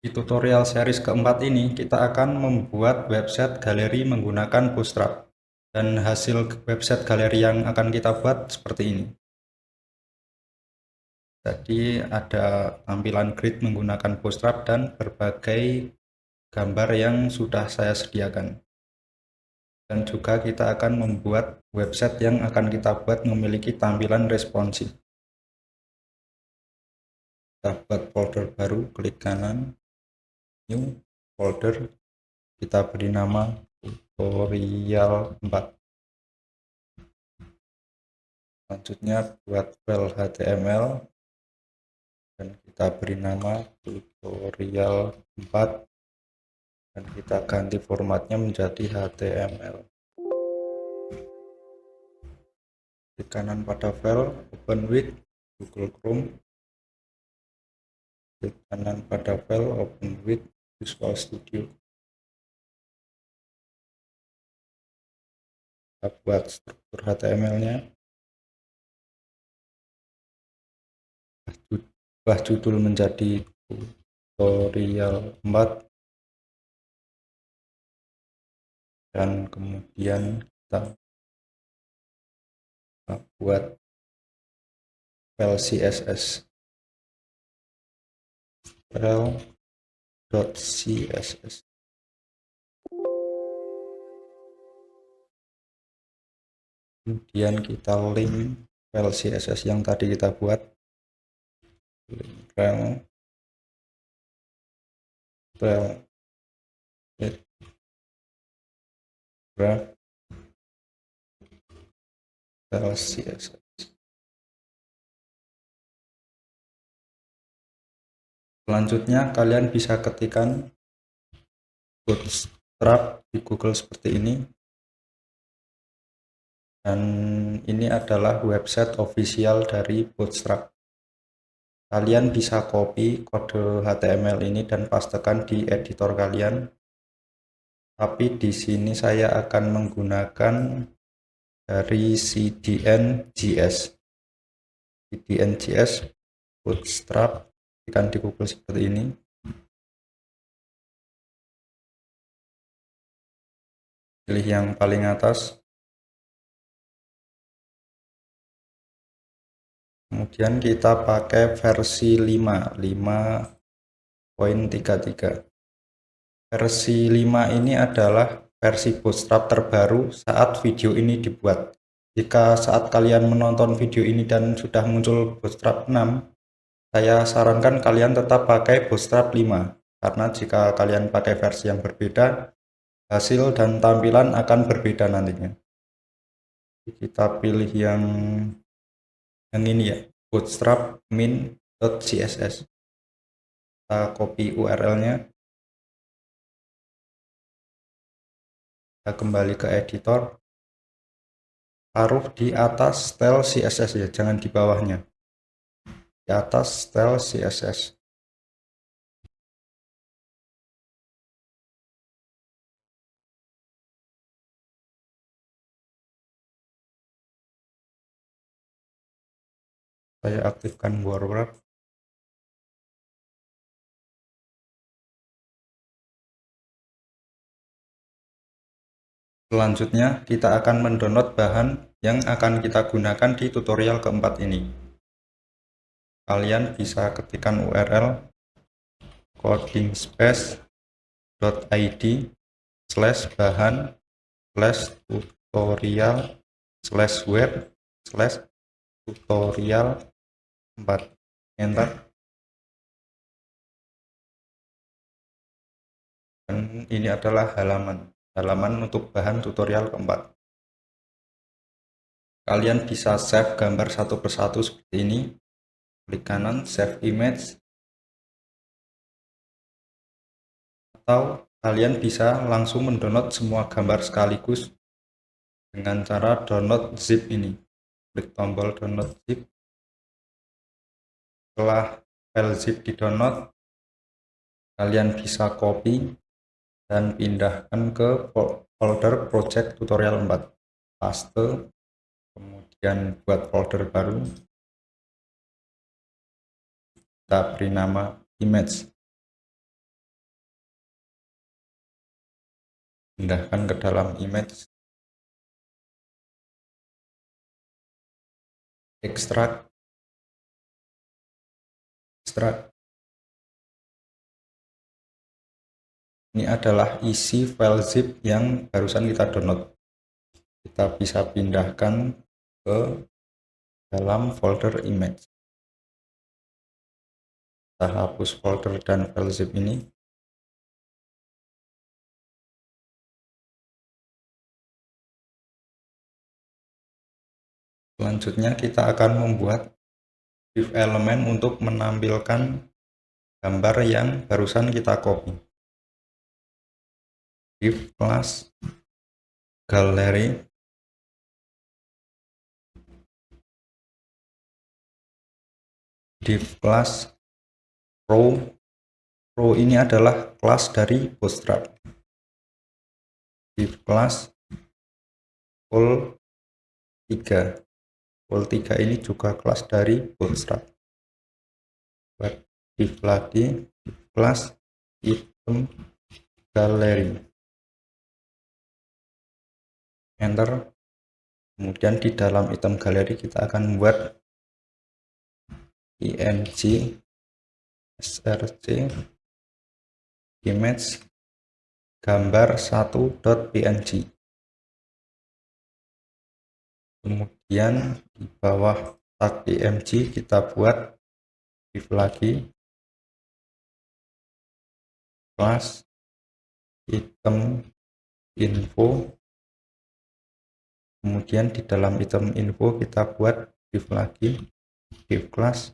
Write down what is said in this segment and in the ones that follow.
Di tutorial series keempat ini, kita akan membuat website galeri menggunakan Bootstrap. Dan hasil website galeri yang akan kita buat seperti ini. Jadi ada tampilan grid menggunakan Bootstrap dan berbagai gambar yang sudah saya sediakan. Dan juga kita akan membuat website yang akan kita buat memiliki tampilan responsif. Kita buat folder baru, klik kanan, new folder, kita beri nama tutorial 4. Selanjutnya buat file HTML dan kita beri nama tutorial 4 dan kita ganti formatnya menjadi HTML. Klik kanan pada file, open with Google Chrome. Klik kanan pada file, open with Visual Studio. Kita buat struktur HTML-nya. Ubah judul menjadi tutorial 4 dan kemudian kita buat file CSS, file.css. Kemudian kita link file CSS yang tadi kita buat, file CSS. Selanjutnya kalian bisa ketikkan Bootstrap di Google seperti ini. Dan ini adalah website official dari Bootstrap. Kalian bisa copy kode HTML ini dan pastekan di editor kalian. Tapi di sini saya akan menggunakan dari CDN.js. CDN.js Bootstrap, ketikkan di Google seperti ini. Pilih yang paling atas. Kemudian kita pakai versi 5.33. Versi 5 ini adalah versi Bootstrap terbaru saat video ini dibuat. Jika saat kalian menonton video ini dan sudah muncul Bootstrap 6, saya sarankan kalian tetap pakai Bootstrap 5. Karena jika kalian pakai versi yang berbeda, hasil dan tampilan akan berbeda nantinya. Kita pilih yang ini ya, bootstrap min.css. Kita copy URL-nya. Kita kembali ke editor. Taruh di atas style CSS ya, jangan di bawahnya. Di atas style CSS. Saya aktifkan border. Selanjutnya kita akan mendownload bahan yang akan kita gunakan di tutorial keempat ini. Kalian bisa ketikkan URL coding-space.id/bahan/tutorial/web/tutorial 4. Enter. Dan ini adalah halaman untuk bahan tutorial keempat. Kalian bisa save gambar satu persatu seperti ini. Klik kanan save image, atau kalian bisa langsung mendownload semua gambar sekaligus dengan cara download zip ini. Klik tombol download zip. Setelah file zip di download, kalian bisa copy dan pindahkan ke folder project tutorial 4. Paste, kemudian buat folder baru. Kita beri nama image. pindahkan ke dalam image, ekstrak. Ini adalah isi file zip yang barusan kita download. Kita bisa pindahkan ke dalam folder image. Kita hapus folder dan file zip ini. Selanjutnya kita akan membuat div elemen untuk menampilkan gambar yang barusan kita copy. Div class gallery, div class row. Row ini adalah kelas dari Bootstrap. Div class all 3. All 3 ini juga kelas dari Bootstrap. Buat div lagi, div class item gallery. Enter. Kemudian di dalam item gallery kita akan membuat img src image gambar 1.png. Kemudian di bawah tag img kita buat div lagi class item info. Kemudian di dalam item info kita buat div lagi div class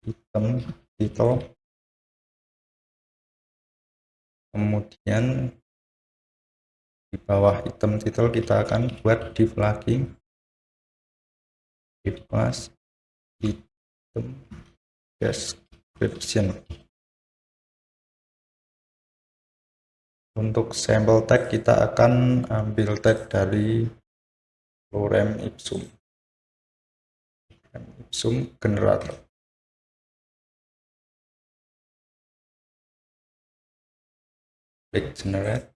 item title. Kemudian di bawah item title kita akan buat div lagi div class item description. Untuk sampel tag kita akan ambil tag dari lorem ipsum generator. Klik generate.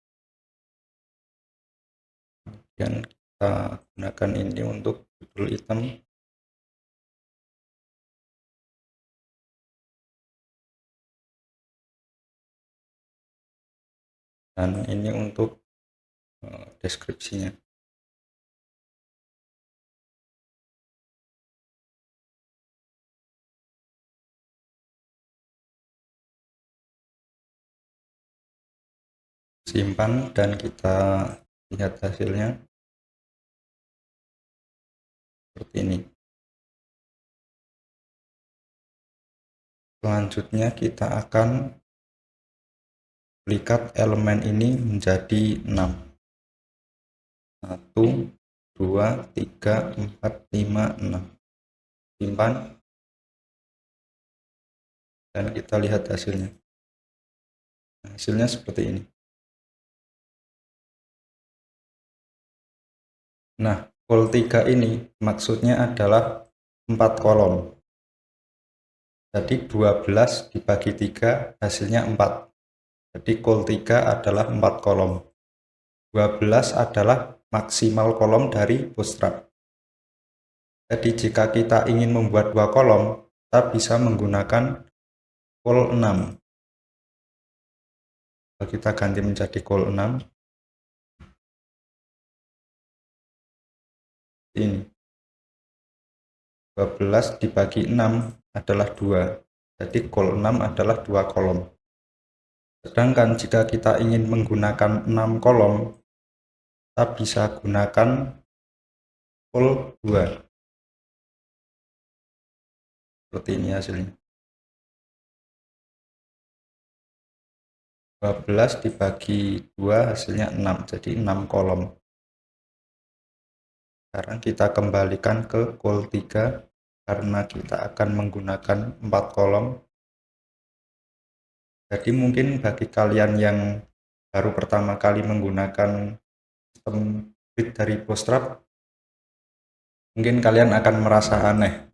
Kemudian kita gunakan ini untuk judul item. Dan ini untuk deskripsinya. Simpan dan kita lihat hasilnya seperti ini. Selanjutnya kita akan duplikat elemen ini menjadi 6. 1, 2, 3, 4, 5, 6. Simpan dan kita lihat hasilnya. Hasilnya seperti ini. Nah, col 3 ini maksudnya adalah 4 kolom. Jadi 12 dibagi 3 hasilnya 4. Jadi col 3 adalah 4 kolom. 12 adalah maksimal kolom dari Bootstrap. Jadi jika kita ingin membuat 2 kolom, kita bisa menggunakan col 6. Kita ganti menjadi col 6. Ini 12 dibagi 6 adalah 2. Jadi col 6 adalah 2 kolom. Sedangkan jika kita ingin menggunakan 6 kolom, kita bisa gunakan col 2. Seperti ini hasilnya. 12 dibagi 2 hasilnya 6, jadi 6 kolom. Sekarang kita kembalikan ke col 3 karena kita akan menggunakan 4 kolom. Jadi mungkin bagi kalian yang baru pertama kali menggunakan sistem grid dari Bootstrap, mungkin kalian akan merasa aneh.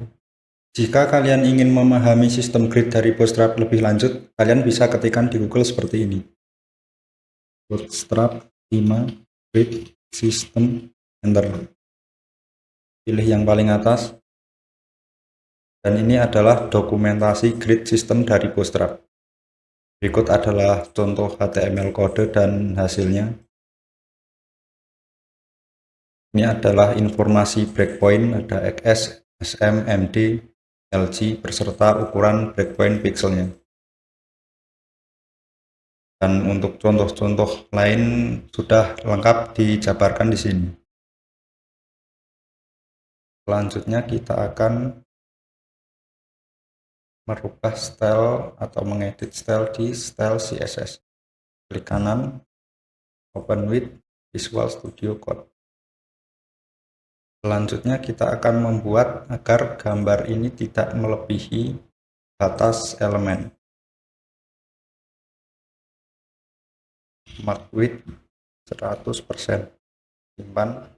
Jika kalian ingin memahami sistem grid dari Bootstrap lebih lanjut, kalian bisa ketikkan di Google seperti ini. Bootstrap 5 grid system, enter. Pilih yang paling atas, dan ini adalah dokumentasi grid system dari Bootstrap. Berikut adalah contoh HTML kode dan hasilnya. Ini adalah informasi breakpoint, ada XS, SM, MD, LG, beserta ukuran breakpoint pixelnya. Dan untuk contoh-contoh lain sudah lengkap dijabarkan di sini. Selanjutnya kita akan merubah style atau mengedit style di style CSS. Klik kanan, open with Visual Studio Code. Selanjutnya kita akan membuat agar gambar ini tidak melebihi batas elemen. Mark width 100%. Simpan.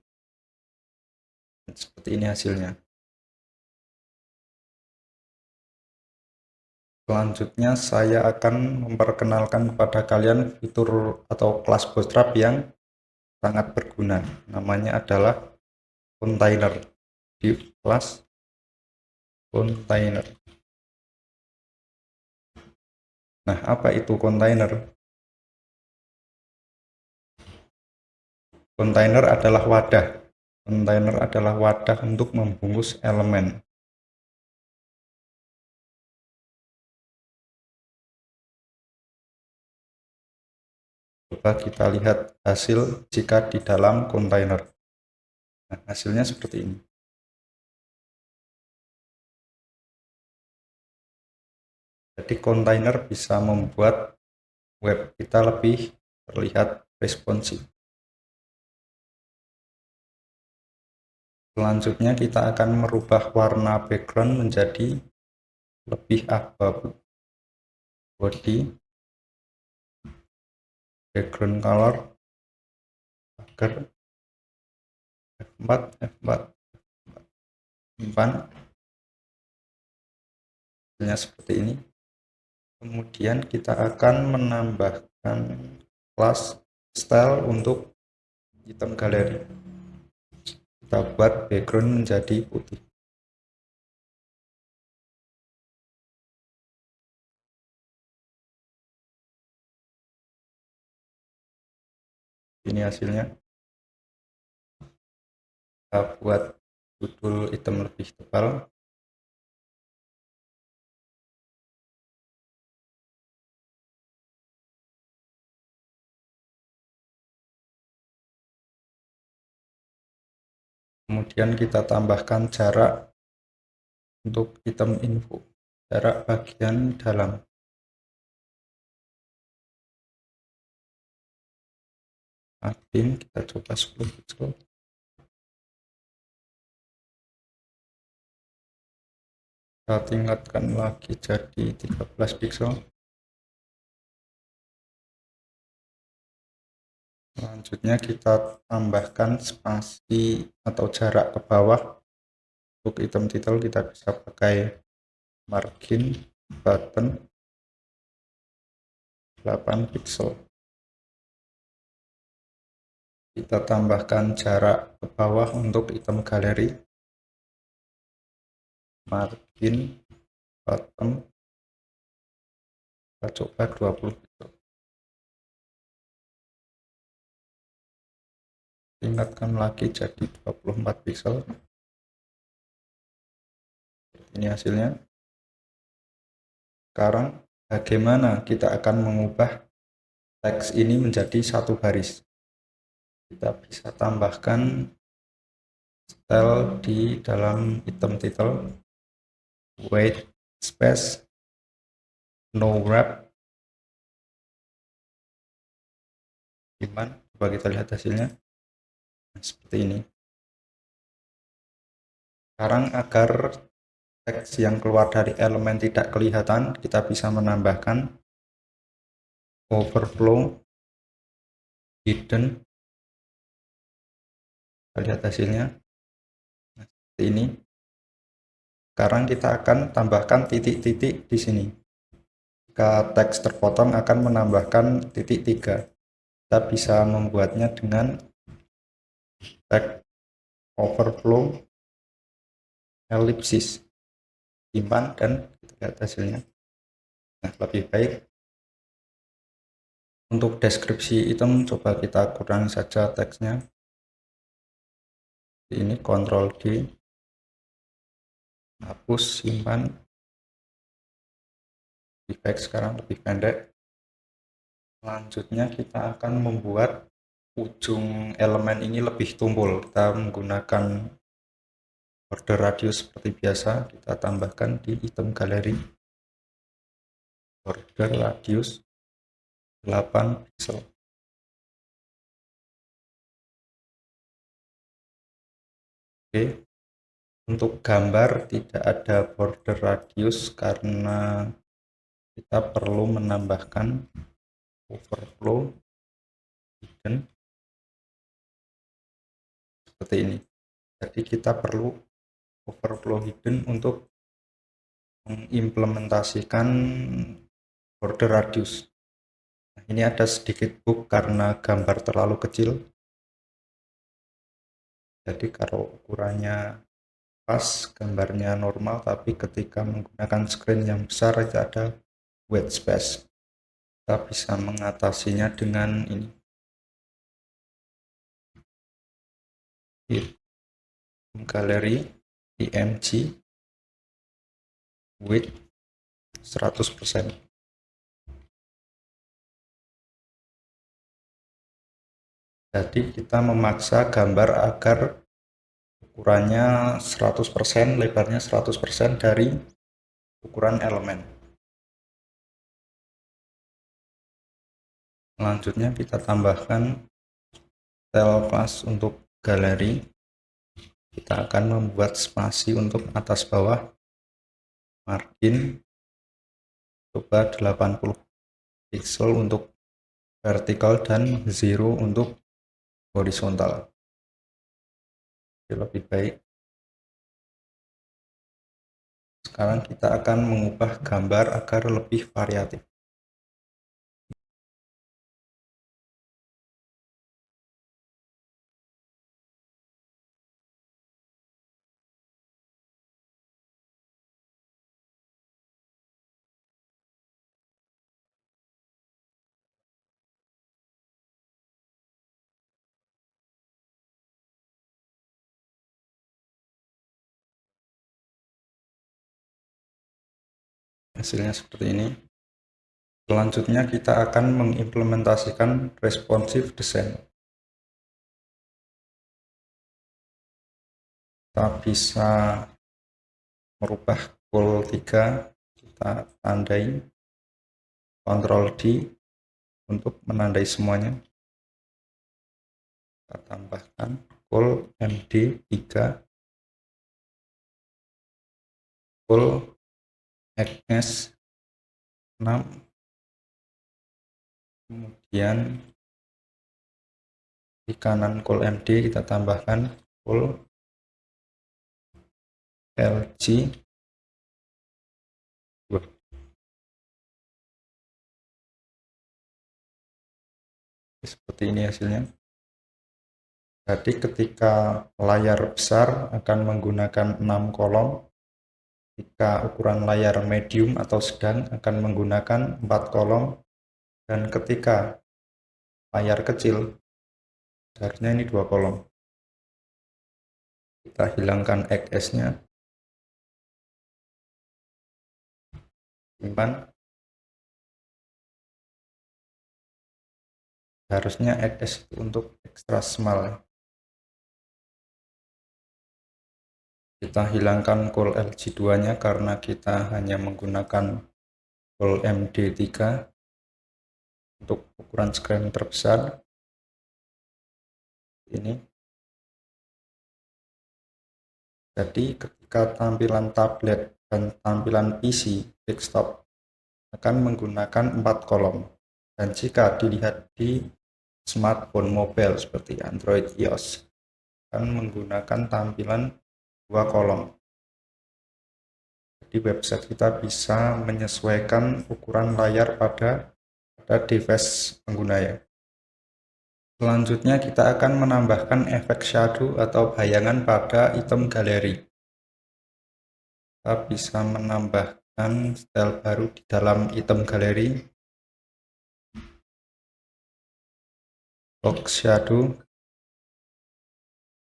Seperti ini hasilnya. Selanjutnya saya akan memperkenalkan kepada kalian fitur atau kelas Bootstrap yang sangat berguna. Namanya adalah container. Di kelas container. Nah, apa itu container? Container adalah wadah. Container adalah wadah untuk membungkus elemen. Coba kita lihat hasil jika di dalam container. Nah, hasilnya seperti ini. Jadi container bisa membuat web kita lebih terlihat responsif. Selanjutnya kita akan merubah warna background menjadi lebih abu-abu. Body, background color, agar F4, F4, simpan. Hasilnya seperti ini. Kemudian kita akan menambahkan kelas style untuk item galeri. Kita buat background menjadi putih. Ini hasilnya. Kita buat judul item lebih tebal. Kemudian kita tambahkan jarak untuk item info, jarak bagian dalam. Margin kita coba 10 pixel. Kita tingkatkan lagi jadi 13 pixel. Selanjutnya kita tambahkan spasi atau jarak ke bawah. Untuk item title kita bisa pakai margin button 8 pixel. Kita tambahkan jarak ke bawah untuk item galeri. Margin bottom kita coba 20 pixel. Tingkatkan lagi jadi 24 pixel. Ini hasilnya. Sekarang bagaimana kita akan mengubah teks ini menjadi satu baris? Kita bisa tambahkan style di dalam item title, white space, no wrap. Gimana? Coba kita lihat hasilnya. Seperti ini. Sekarang agar teks yang keluar dari elemen tidak kelihatan, kita bisa menambahkan overflow, hidden. Kita lihat hasilnya. Nah, seperti ini. Sekarang kita akan tambahkan titik-titik di sini. Jika teks terpotong akan menambahkan titik 3. Kita bisa membuatnya dengan Stack Overflow Ellipsis. Simpan dan kita lihat hasilnya. Nah, lebih baik untuk deskripsi item coba kita kurangi saja teksnya. Ini Ctrl D, hapus, simpan. Lebih baik sekarang lebih pendek. Selanjutnya kita akan membuat ujung elemen ini lebih tumpul. Kita menggunakan border radius seperti biasa, kita tambahkan di item galeri. Border radius 8 pixel. Oke. Untuk gambar tidak ada border radius karena kita perlu menambahkan overflow hidden seperti ini. Jadi kita perlu overflow hidden untuk mengimplementasikan border radius. Nah, ini ada sedikit bug karena gambar terlalu kecil. Jadi kalau ukurannya pas, gambarnya normal, tapi ketika menggunakan screen yang besar itu ada white space. Kita bisa mengatasinya dengan ini. Galeri img width 100%. Jadi kita memaksa gambar agar ukurannya 100%, lebarnya 100% dari ukuran elemen. Selanjutnya kita tambahkan style class untuk galeri. Kita akan membuat spasi untuk atas bawah, margin coba 80 pixel untuk vertikal dan 0 untuk horizontal. Lebih baik. Sekarang kita akan mengubah gambar agar lebih variatif. Hasilnya seperti ini. Selanjutnya kita akan mengimplementasikan responsive design. Kita bisa merubah goal 3, kita tandai, Ctrl D untuk menandai semuanya. Kita tambahkan goal MD 3, goal Agnes 6, kemudian di kanan goal MD kita tambahkan goal LG 2. Seperti ini hasilnya. Jadi ketika layar besar akan menggunakan 6 kolom, jika ukuran layar medium atau sedang akan menggunakan 4 kolom, dan ketika layar kecil seharusnya ini 2 kolom. Kita hilangkan XS-nya, simpan. Harusnya XS itu untuk extra small. Kita hilangkan col LG2-nya karena kita hanya menggunakan col MD3 untuk ukuran screen terbesar. Ini. Jadi ketika tampilan tablet dan tampilan PC desktop akan menggunakan 4 kolom. Dan jika dilihat di smartphone mobile seperti Android iOS akan menggunakan tampilan 2 kolom. Di website kita bisa menyesuaikan ukuran layar pada device pengguna ya. Selanjutnya kita akan menambahkan efek shadow atau bayangan pada item galeri. Kita bisa menambahkan style baru di dalam item galeri. Box shadow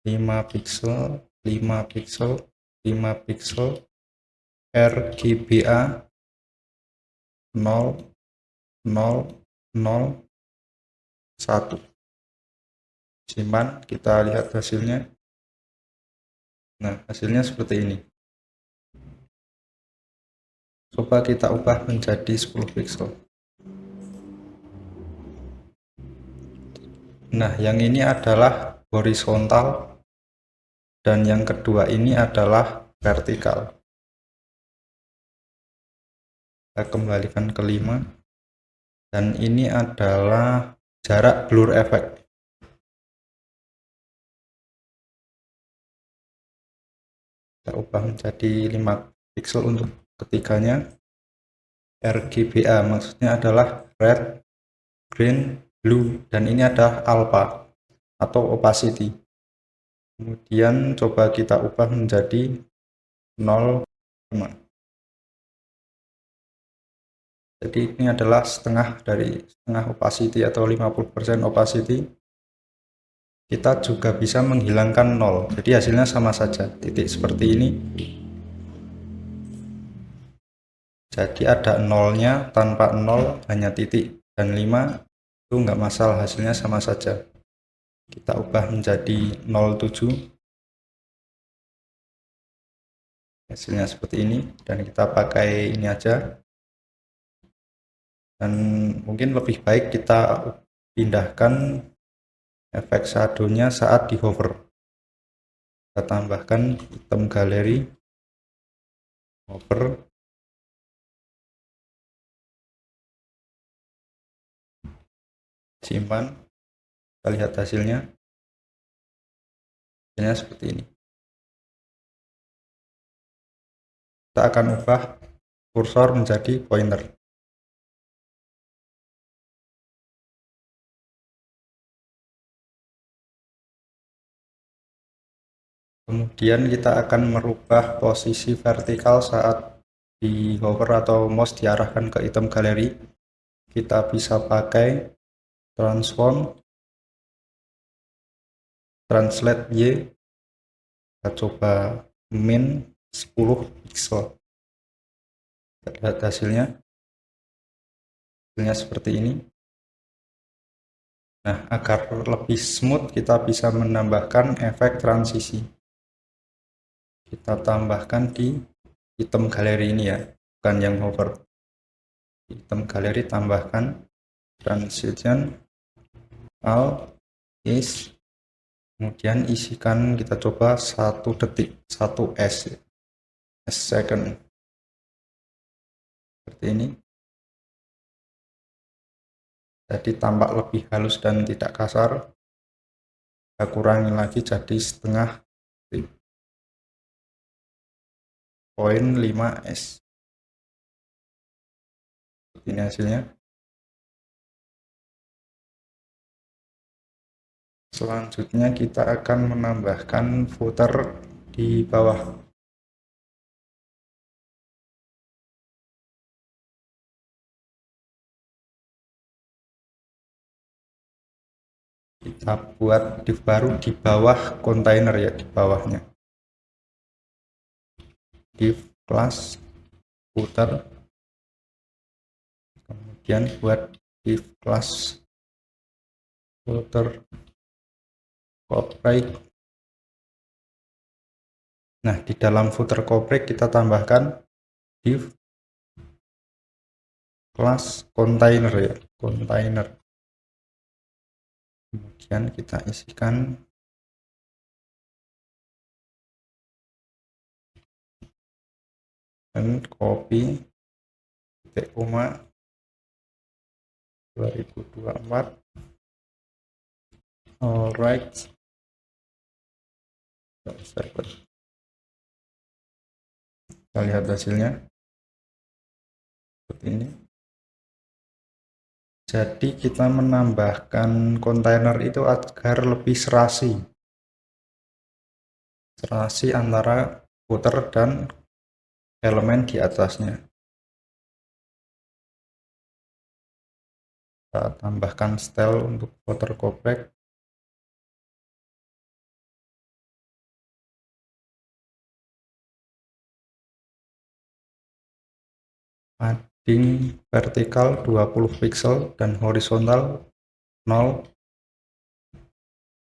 5 pixel, 5 pixel, 5 pixel, RGBA 0, 0, 0, 1. Simpan, kita lihat hasilnya. Nah, hasilnya seperti ini. Coba kita ubah menjadi 10 pixel. Nah, yang ini adalah horizontal dan yang kedua ini adalah vertikal. Kita kembalikan ke 5 dan ini adalah jarak blur effect. Kita ubah menjadi 5 pixel untuk ketiganya. RGBA maksudnya adalah red, green, blue, dan ini adalah alpha atau opacity. Kemudian coba kita ubah menjadi 0,5. Jadi ini adalah setengah dari setengah opacity atau 50% opacity. Kita juga bisa menghilangkan 0, jadi hasilnya sama saja, titik seperti ini. Jadi ada nolnya, tanpa 0 hanya titik, dan 5 itu enggak masalah, hasilnya sama saja. Kita ubah menjadi 07, hasilnya seperti ini, dan kita pakai ini aja. Dan mungkin lebih baik kita pindahkan efek shadow-nya saat di hover. Kita tambahkan item galeri, hover, simpan, kita lihat hasilnya. Hasilnya seperti ini. Kita akan ubah kursor menjadi pointer. Kemudian kita akan merubah posisi vertikal saat di hover atau mouse diarahkan ke item galeri. Kita bisa pakai transform, translate Y. Kita coba min 10 pixel. Kita lihat hasilnya. Hasilnya seperti ini. Nah, agar lebih smooth kita bisa menambahkan efek transisi. Kita tambahkan di item galeri ini ya, bukan yang hover. Item galeri tambahkan transition all is, kemudian isikan, kita coba 1 detik, 1 s second, seperti ini. Jadi tampak lebih halus dan tidak kasar. Kita kurangi lagi jadi setengah, 0,5 s. Ini hasilnya. Selanjutnya kita akan menambahkan footer di bawah. Kita buat div baru di bawah kontainer ya, di bawahnya. Div class footer. Kemudian buat div class footer copyright. Nah, di dalam footer copyright kita tambahkan div class container ya, container. Kemudian kita isikan dan copy titik koma 2024. Alright. Kita lihat hasilnya seperti ini. Jadi kita menambahkan kontainer itu agar lebih serasi antara footer dan elemen di atasnya. Kita tambahkan style untuk footer koprek. Padding vertikal 20 pixel dan horizontal 0.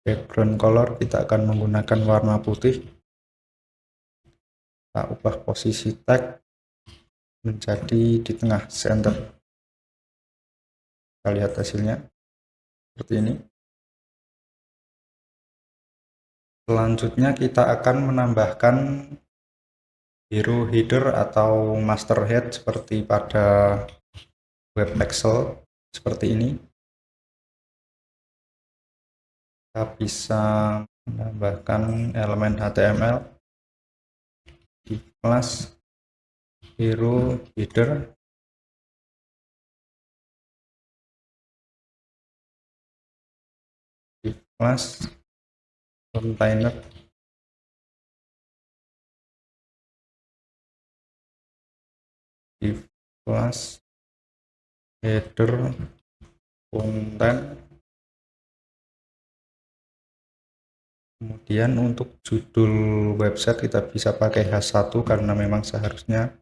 Background color kita akan menggunakan warna putih. Kita ubah posisi tag menjadi di tengah center. Kita lihat hasilnya seperti ini. Selanjutnya kita akan menambahkan hero header atau master head seperti pada web Excel seperti ini. Kita bisa menambahkan elemen HTML di kelas hero header, di kelas container, di kelas header konten. Kemudian untuk judul website kita bisa pakai H1 karena memang seharusnya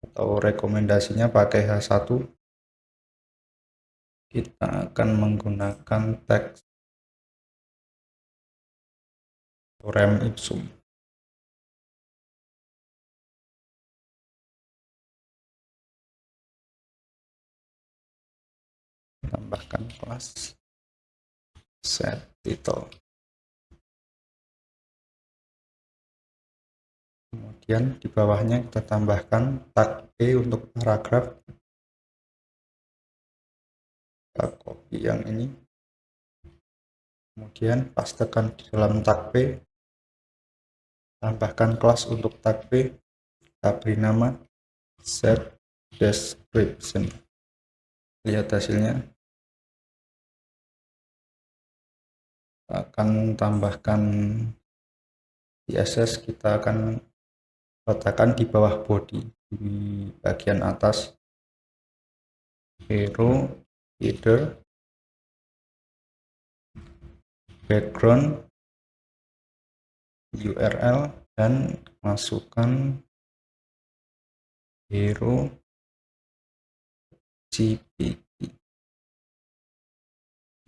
atau rekomendasinya pakai H1. Kita akan menggunakan teks rem ipsum. Tambahkan kelas set title. Kemudian di bawahnya kita tambahkan tag P untuk paragraf. Kita copy yang ini. Kemudian pastekan di dalam tag P. Tambahkan kelas untuk tag P. Kita beri nama set description. Lihat hasilnya. Kita akan tambahkan CSS. Kita akan letakkan di bawah body, di bagian atas hero header, background, URL, dan masukkan hero JPG.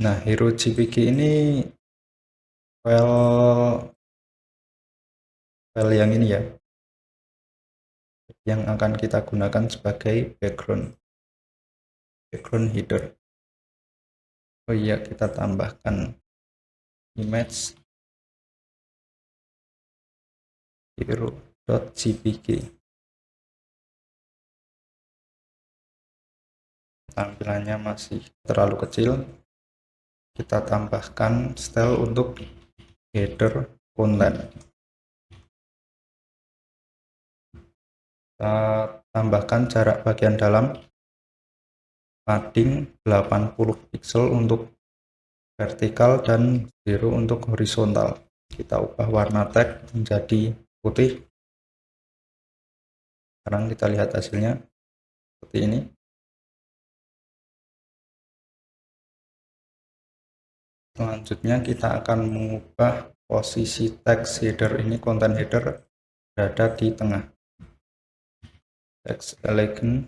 Nah, hero JPG ini file yang ini ya, yang akan kita gunakan sebagai background header. Oh iya, kita tambahkan image hero.jpg. Tampilannya masih terlalu kecil. Kita tambahkan style untuk header konten. Kita tambahkan jarak bagian dalam, padding 80 pixel untuk vertikal dan 0 untuk horizontal. Kita ubah warna tag menjadi putih. Sekarang kita lihat hasilnya seperti ini. Selanjutnya kita akan mengubah posisi text header ini, content header berada di tengah. Text elegant,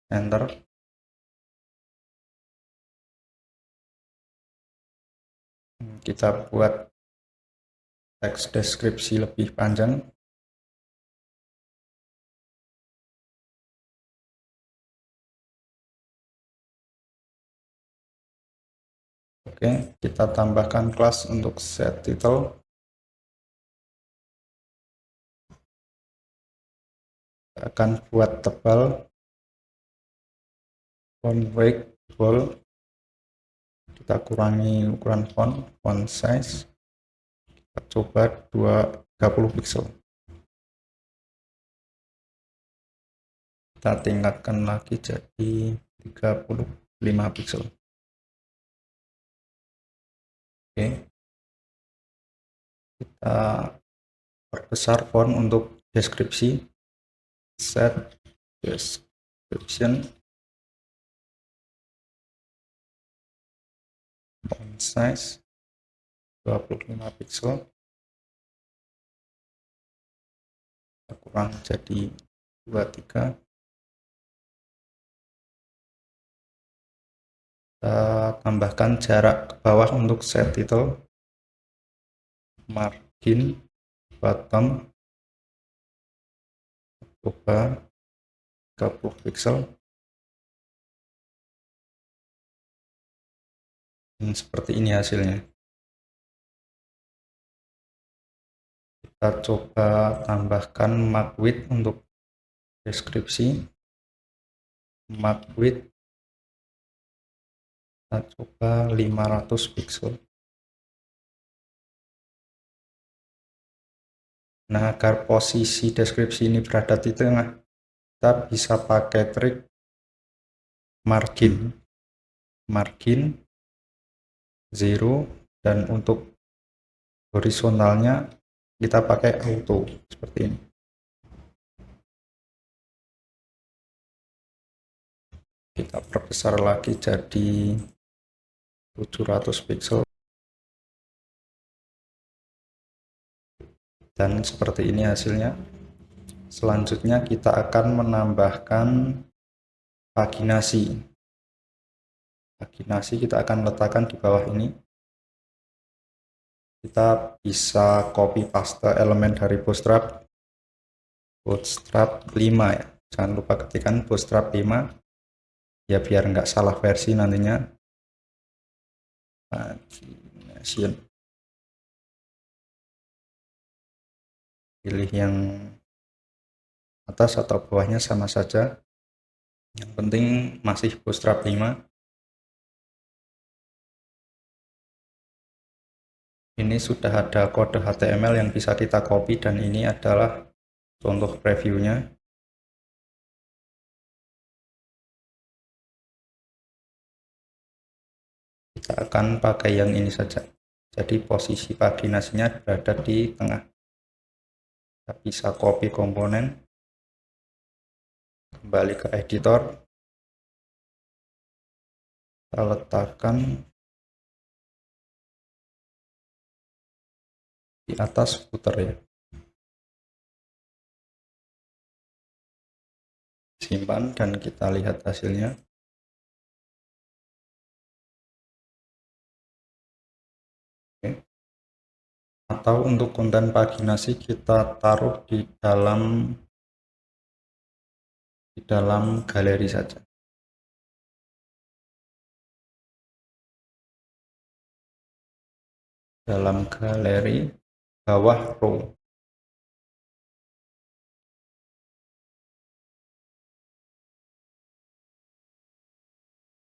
enter. Kita buat teks deskripsi lebih panjang. Oke, kita tambahkan kelas untuk set title. Kita akan buat tebal, font weight bold. Kita kurangi ukuran font size. Kita coba 30 pixel. Kita tingkatkan lagi jadi 35 pixel. Oke, kita perbesar font untuk deskripsi. Set description font size 25 pixel, kita kurang jadi 23. Kita tambahkan jarak ke bawah untuk set title, margin bottom coba 30 pixel. Dan seperti ini hasilnya. Kita coba tambahkan mark width untuk deskripsi. Mark width kita coba 500 pixel. Nah, agar posisi deskripsi ini berada di tengah, kita bisa pakai trik margin 0, dan untuk horizontalnya kita pakai auto seperti ini. Kita perbesar lagi jadi 700 pixel, dan seperti ini hasilnya. Selanjutnya kita akan menambahkan paginasi. Kita akan letakkan di bawah ini. Kita bisa copy paste elemen dari Bootstrap 5 ya. Jangan lupa ketikkan Bootstrap 5 ya, biar nggak salah versi nantinya. Pagination, pilih yang atas atau bawahnya sama saja, yang penting masih Bootstrap 5. Ini sudah ada kode HTML yang bisa kita copy, dan ini adalah contoh previewnya. Kita akan pakai yang ini saja. Jadi posisi paginasinya berada di tengah. Kita bisa copy komponen, kembali ke editor, kita letakkan di atas footer ya. Simpan dan kita lihat hasilnya. Oke. Atau untuk konten paginasi kita taruh di dalam galeri saja. Dalam galeri bawah row.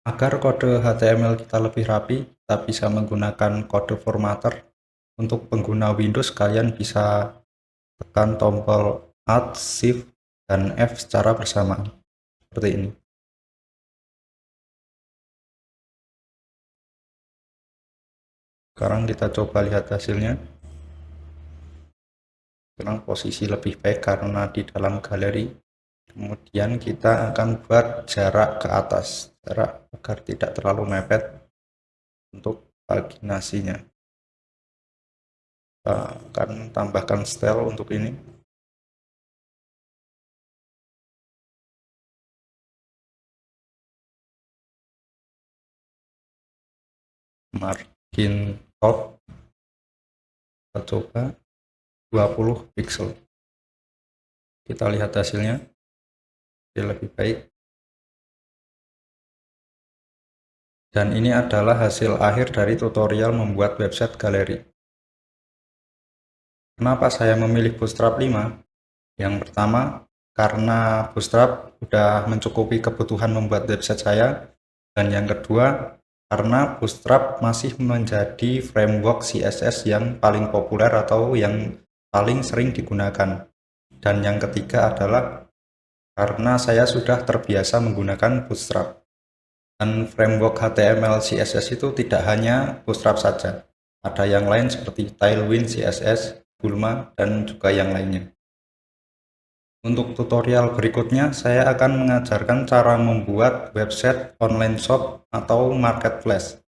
Agar kode HTML kita lebih rapi, kita bisa menggunakan kode formatter. Untuk pengguna Windows, kalian bisa tekan tombol Alt, Shift, dan F secara bersamaan. Seperti ini. Sekarang kita coba lihat hasilnya. Sekarang posisi lebih baik karena di dalam galeri. Kemudian kita akan buat jarak ke atas, jarak agar tidak terlalu mepet untuk paginasinya. Kita akan tambahkan style untuk ini. Margin top kita coba 20 pixel. Kita lihat hasilnya. Lebih baik. Dan ini adalah hasil akhir dari tutorial membuat website galeri. Kenapa saya memilih Bootstrap 5? Yang pertama, karena Bootstrap sudah mencukupi kebutuhan membuat website saya. Dan yang kedua, karena Bootstrap masih menjadi framework CSS yang paling populer atau yang paling sering digunakan. Dan yang ketiga adalah karena saya sudah terbiasa menggunakan Bootstrap. Dan framework HTML CSS itu tidak hanya Bootstrap saja, ada yang lain seperti Tailwind CSS, Bulma, dan juga yang lainnya. Untuk tutorial berikutnya, saya akan mengajarkan cara membuat website online shop atau marketplace.